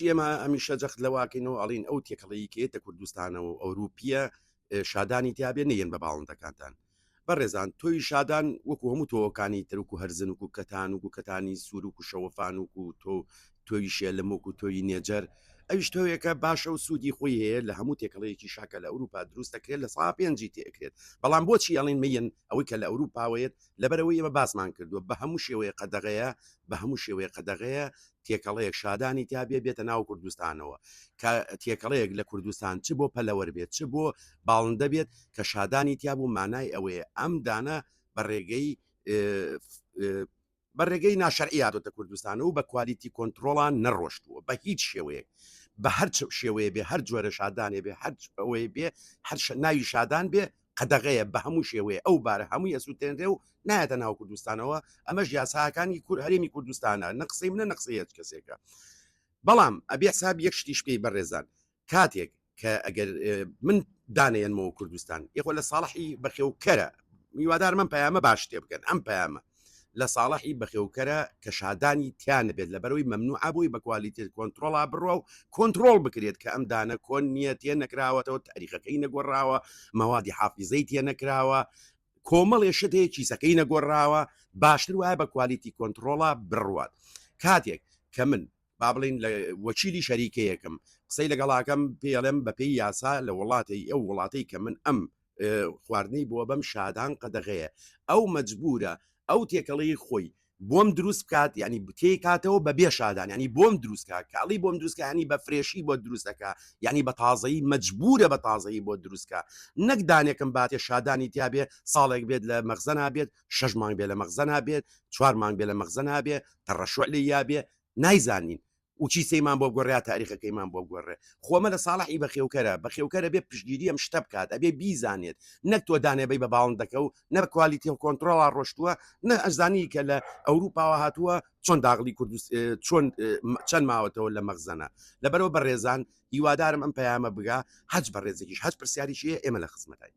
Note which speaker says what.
Speaker 1: ئێمە هەمیشە جەخت لەواکەینەوە ئەڵین ئەو تێکەڵەیە کێتە کوردستانە و ئەوروپیە شادانی تیابێ نەیەن بە باڵندەکانتان بەڕێزان تۆی شادان وەکو هەموو تۆکانی ترک و هەرزن وکو کەتان و کەتانی سوورک و شەوەفان وکو تۆ تۆی شێلمک و تۆی نێجەر ئەویش تۆیەکە باشە و سوودی خۆی هەیە لە هەموو تێکەڵەیەکی شاکە لە ئەوروپا دروست دەکرێت لە سا پێنجی تێکرێت بەڵام بۆچی ئەڵین مەیەن ئەوەی کە لە ئەوروپاوەیەت لەبەرەوەی ئێمە باسمان کردووە بە هەموو شێوەیە قەدەغەیە بە هەموو شێوەیە قەدەغەیە تێکەڵەیەک شادانی تیابێ بێتە ناو کوردستانەوە کە تێکەڵەیەک لە کوردستان چ بۆ پەلەوەر بێت چ بۆ باڵندە بێت کە شادانی تیابوو مانای ئەوەیە ئەم دانە بە ڕێگەی ناشەرعیاتۆتە کوردستانە و بە کوالیتی کۆنتترۆڵان نەڕۆشتووە بە هیچ شێوەیە بە هەر شێوەیە بێ هەر جۆرە شادانێ بێ هەر ئەوەی بێ هەر ناوی شادان بێ قەدەغەیە بە هەموو شێوەیە ئەو بارە هەمووی ئەسووتێنرێ و نایەتە ناو کوردستانەوە ئەمەش یاساکانی هەرێمی کوردستانە نەقسەی منە نەقسەیەت کەسێکە بەڵام ئەبێ حساب یەک شتیش پێی بەڕێزان کاتێک کە ئەگەر من دانێنمەوە کوردستان یەخۆ لە ساڵحی بەخێوکەرە میوادار من پەیامە باش تێ بکەن ئەم پەیامە لە ساڵحی بەخێوکەرە کە شادانی تیانە بێت لەبەرەوەی مەمنوع بووی بە کوالیتی کۆنتترۆڵا بڕۆ و کۆنتترۆل بکرێت کە ئەم دانە کۆن نییە تێ نەکراوەتەوە تاریخەکەی نەگۆڕاوە مەوادی حافیزەی تێ نەکراوە کۆمەڵێ شت هەیە چیسەکەی نەگۆڕاوە باشتر وایە بە کوالیتی کۆنتترۆڵا بڕوات کاتێک کە من با بڵین لە وەچیلی شەریکەیەکم قسەی لەگەڵاکەم پێڵێم بەپێی یاسا لە وڵاتی ئەو وڵاتەی کە من ئەم خواردنەی بۆ بەم شادان قەدەغەیە ئەو مەجبورە ئەو تێکەڵەی خۆی بۆم دروست بکات ینی بتێ کاتەوە بە بێ شادان ینی بۆم دروستکە کاڵی بۆم دروستکە ینی بە فرێشی بۆ دروستەکە ینی بە تازایی مەجبورە بە تازایی بۆ دروستکە نەک دانێکم باتێ شادانی تیابێ ساڵێک بێت لە مەخزەنا بێت 6 مانگ بێ لە مەخزەنا بێت 4 مانگ بێ لە مەخزەنا بێ تەڕەشوع لێ یابێ نایزانین وچی سەیمان بۆ گۆڕیا تاریخەکەیمان بۆ گۆڕێ خۆمە لە ساڵحی بەخێوکەرە بێ پشتگیری ئەم شتە بکات ئەبێ بیزانێت نەک تۆ دانێبەی بە باڵندەکە و نە کوالیتی و کۆنتترۆڵا ڕۆشتووە نە ئەزانی کە لە ئەوروپاوە هاتووە چۆن داغلی چۆن چەند ماوەتەوە لە مەخزەنە لەبەرەوە بە ڕێزان هیوادارم ئەم پەیامە بگا هەج بە ڕێزێکیش هەج پرسیاریشیە ئێمە لە خزمەتای